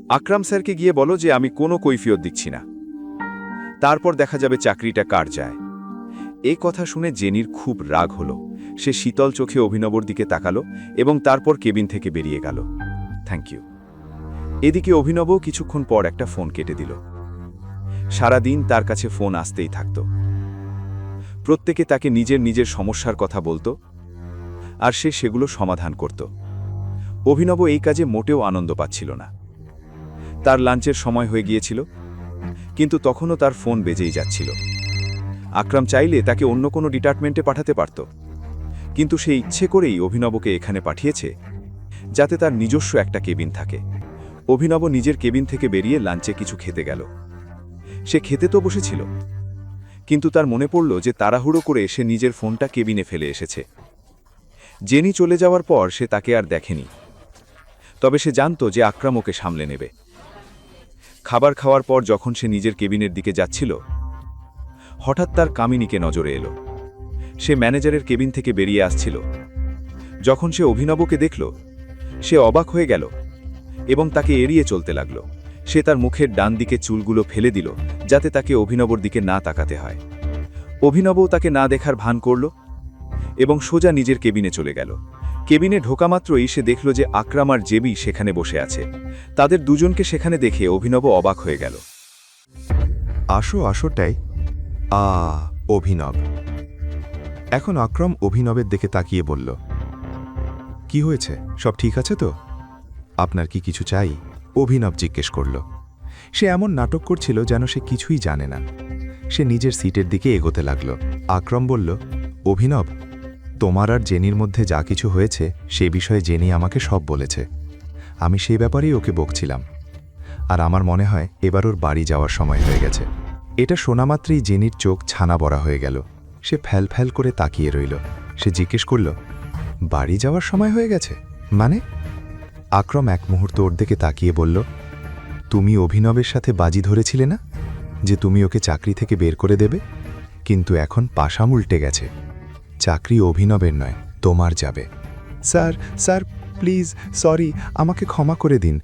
আকরাম স্যারকে গিয়ে বলো যে আমি কোনো কৈফিয়ত দিচ্ছি না, তারপর দেখা যাবে চাকরিটা কার যায়। এই কথা শুনে জেনির খুব রাগ হলো। সে শীতল চোখে অভিনবর দিকে তাকালো এবং তারপর কেবিন থেকে বেরিয়ে গেল। Thank you. এদিকে অভিনবও কিছুক্ষণ পর একটা ফোন কেটে দিল। সারাদিন তার কাছে ফোন আসতেই থাকত। প্রত্যেকে তাকে নিজের নিজের সমস্যার কথা বলতো আর সে সেগুলো সমাধান করত। অভিনব এই কাজে মোটেও আনন্দ পাচ্ছিল না। তার লাঞ্চের সময় হয়ে গিয়েছিল, কিন্তু তখনও তার ফোন বেজেই যাচ্ছিল। আকরাম চাইলে তাকে অন্য কোনো ডিপার্টমেন্টে পাঠাতে পারত, কিন্তু সে ইচ্ছে করেই অভিনবকে এখানে পাঠিয়েছে যাতে তার নিজস্ব একটা কেবিন থাকে। অভিনব নিজের কেবিন থেকে বেরিয়ে লাঞ্চে কিছু খেতে গেল। সে খেতে তো বসেছিল, কিন্তু তার মনে পড়ল যে তাড়াহুড়ো করে সে নিজের ফোনটা কেবিনে ফেলে এসেছে। জেনি চলে যাওয়ার পর সে তাকে আর দেখেনি, তবে সে জানত যে আকরাম ওকে সামলে নেবে। খাবার খাওয়ার পর যখন সে নিজের কেবিনের দিকে যাচ্ছিল, হঠাৎ তার কামিনীকে নজরে এলো। সে ম্যানেজারের কেবিন থেকে বেরিয়ে আসছিল। যখন সে অভিনবকে দেখল, সে অবাক হয়ে গেল এবং তাকে এড়িয়ে চলতে লাগল। সে তার মুখের ডান দিকে চুলগুলো ফেলে দিল যাতে তাকে অভিনবর দিকে না তাকাতে হয়। অভিনবও তাকে না দেখার ভান করল এবং সোজা নিজের কেবিনে চলে গেল। কেবিনে ঢোকামাত্রই সে দেখল যে আকরাম আর জেবি সেখানে বসে আছে। তাদের দুজনকে সেখানে দেখে অভিনব অবাক হয়ে গেল। আসোটাই অভিনব। এখন আকরাম অভিনবের দিকে তাকিয়ে বলল, কি হয়েছে, সব ঠিক আছে তো? আপনার কি কিছু চাই? অভিনব জিজ্ঞেস করল। সে এমন নাটক করছিল যেন সে কিছুই জানে না। সে নিজের সিটের দিকে এগোতে লাগল। আকরাম বলল, অভিনব, তোমার আর জেনির মধ্যে যা কিছু হয়েছে সে বিষয়ে জেনি আমাকে সব বলেছে। আমি সেই ব্যাপারেই ওকে বকছিলাম, আর আমার মনে হয় এবার ওর বাড়ি যাওয়ার সময় হয়ে গেছে। এটা শোনামাত্রই জেনির চোখ ছানা বড়া হয়ে গেল। সে ফ্যাল করে তাকিয়ে রইল। সে জিজ্ঞেস করল, বাড়ি যাওয়ার সময় হয়ে গেছে মানে? আকরাম এক মুহূর্ত ওর দিকে তাকিয়ে বলল, তুমি অভিনবের সাথে বাজি ধরেছিলে না যে তুমি ওকে চাকরি থেকে বের করে দেবে? কিন্তু এখন পাশাম উল্টে গেছে। চাকরি অভিনবের নয়, তোমার যাবে। স্যার প্লিজ, সরি, আমাকে ক্ষমা করে দিন।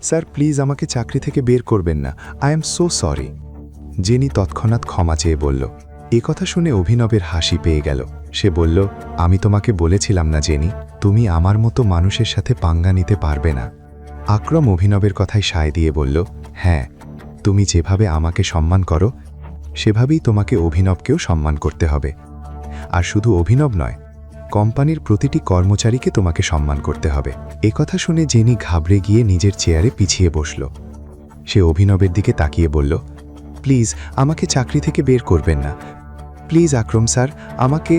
স্যার প্লিজ, আমাকে চাকরি থেকে বের করবেন না। I am so sorry. Jenny তৎক্ষণাৎ ক্ষমা চেয়ে বলল। এ কথা শুনে অভিনবের হাসি পেয়ে গেল। সে বলল, আমি তোমাকে বলেছিলাম না জেনি, তুমি আমার মতো মানুষের সাথে পাঙ্গা নিতে পারবে না। আকরাম অভিনবের কথায় সায় দিয়ে বলল, হ্যাঁ, তুমি যেভাবে আমাকে সম্মান করো সেভাবেই তোমাকে অভিনবকেও সম্মান করতে হবে। আর শুধু অভিনব নয়, কোম্পানির প্রতিটি কর্মচারীকে তোমাকে সম্মান করতে হবে। এ কথা শুনে জেনি ঘাবড়ে গিয়ে নিজের চেয়ারে পিছিয়ে বসল। সে অভিনবের দিকে তাকিয়ে বলল, প্লিজ আমাকে চাকরি থেকে বের করবেন না। প্লিজ আকরাম স্যার, আমাকে।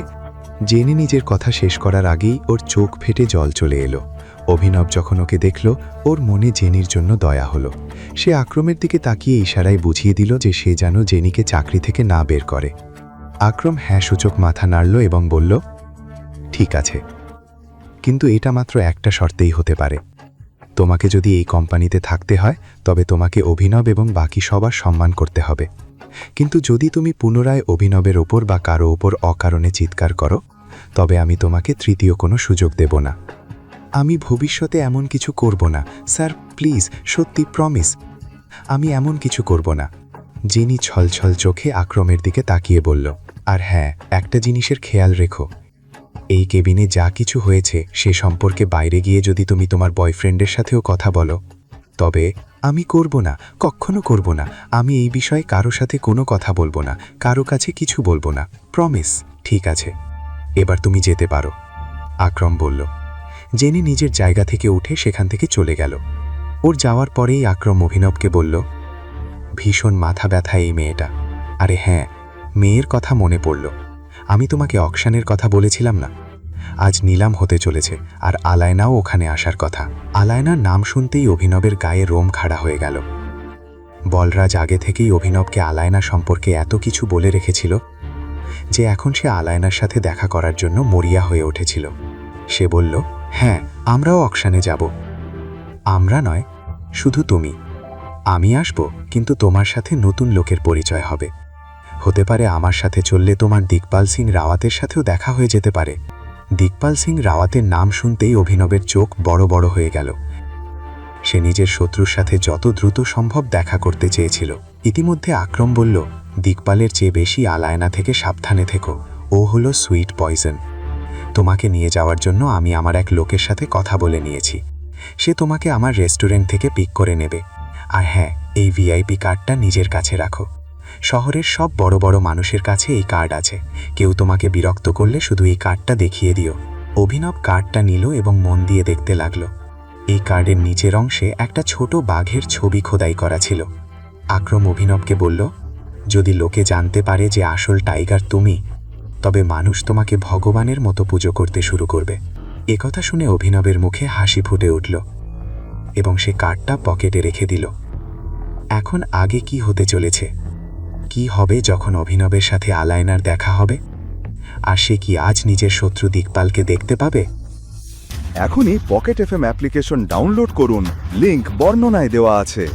জেনি নিজের কথা শেষ করার আগেই ওর চোখ ফেটে জল চলে এলো। অভিনব যখন ওকে দেখল, ওর মনে জেনির জন্য দয়া হলো। সে আকরামের দিকে তাকিয়ে ইশারায় বুঝিয়ে দিল যে সে যেন জেনিকে চাকরি থেকে না বের করে। আকরাম হ্যাঁ সূচক মাথা নাড়ল এবং বলল, ঠিক আছে, কিন্তু এটা মাত্র একটা শর্তেই হতে পারে। তোমাকে যদি এই কোম্পানিতে থাকতে হয় তবে তোমাকে অভিনব এবং বাকি সবার সম্মান করতে হবে। কিন্তু যদি তুমি পুনরায় অভিনবের ওপর বা কারো ওপর অকারণে চিৎকার করো তবে আমি তোমাকে তৃতীয় কোনো সুযোগ দেব না। আমি ভবিষ্যতে এমন কিছু করব না স্যার, প্লিজ, সত্যি প্রমিস, আমি এমন কিছু করব না। জেনি ছলছল চোখে আকরামের দিকে তাকিয়ে বলল, আর হ্যাঁ, একটা জিনিসের খেয়াল রেখো, এই কেবিনে যা কিছু হয়েছে সে সম্পর্কে বাইরে গিয়ে যদি তুমি তোমার বয়ফ্রেন্ডের সাথেও কথা বলো তবে আমি করব না, কখনো করব না। আমি এই বিষয়ে কারো সাথে কোনো কথা বলবো না, কারো কাছে কিছু বলবো না, প্রমিস। ঠিক আছে, এবার তুমি যেতে পারো, আকরাম বলল। জেনি নিজের জায়গা থেকে উঠে সেখান থেকে চলে গেল। ওর যাওয়ার পরেই আকরাম অভিনবকে বলল, ভীষণ মাথা ব্যথা এই মেয়েটা। আরে হ্যাঁ, মেয়ের কথা মনে পড়ল, আমি তোমাকে অকশনের কথা বলেছিলাম না? আজ নিলাম হতে চলেছে, আর আলায়নাও ওখানে আসার কথা। আলায়নার নাম শুনতেই অভিনবের গায়ে রোম খাড়া হয়ে গেল। বলরাজ আগে থেকেই অভিনবকে আলায়না সম্পর্কে এত কিছু বলে রেখেছিল যে এখন সে আলায়নার সাথে দেখা করার জন্য মরিয়া হয়ে উঠেছিল। সে বলল, হ্যাঁ, আমরাও অকশনে যাব। আমরা নয়, শুধু তুমি। আমি আসব, কিন্তু তোমার সাথে নতুন লোকের পরিচয় হবে। হতে পারে আমার সাথে চললে তোমার দিকপাল সিং রাওয়াতের সাথেও দেখা হয়ে যেতে পারে। দিকপাল সিং রাওয়াতের নাম শুনতেই অভিনবের চোখ বড় বড় হয়ে গেল। সে নিজের শত্রুর সাথে যত দ্রুত সম্ভব দেখা করতে চেয়েছিল। ইতিমধ্যে আক্রম বলল, দিকপালের চেয়ে বেশি আলায়না থেকে সাবধানে থেকো, ও হলো সুইট পয়জন। তোমাকে নিয়ে যাওয়ার জন্য আমি আমার এক লোকের সাথে কথা বলে নিয়েছি। সে তোমাকে আমার রেস্টুরেন্ট থেকে পিক করে নেবে। আর হ্যাঁ, এই ভিআইপি কার্ডটা নিজের কাছে রাখো। শহরের সব বড় বড় মানুষের কাছে এই কার্ড আছে। কেউ তোমাকে বিরক্ত করলে শুধু এই কার্ডটা দেখিয়ে দিও। অভিনব কার্ডটা নিল এবং মন দিয়ে দেখতে লাগলো। এই কার্ডের নিচের অংশে একটা ছোট বাঘের ছবি খোদাই করা ছিল। আক্রম অভিনবকে বলল, যদি লোকে জানতে পারে যে আসল টাইগার তুমি, তবে মানুষ তোমাকে ভগবানের মতো পুজো করতে শুরু করবে। একথা শুনে অভিনবের মুখে হাসি ফুটে উঠল এবং সে কার্ডটা পকেটে রেখে দিল। এখন আগে কি হতে চলেছে? কি হবে যখন অভিনবের সাথে আলায়নার দেখা হবে? আর সে কি আজ নিজের শত্রু দিকপালকে দেখতে পাবে? এখনই পকেট এফএম অ্যাপ্লিকেশন ডাউনলোড করুন, লিংক বর্ণনায় দেওয়া আছে।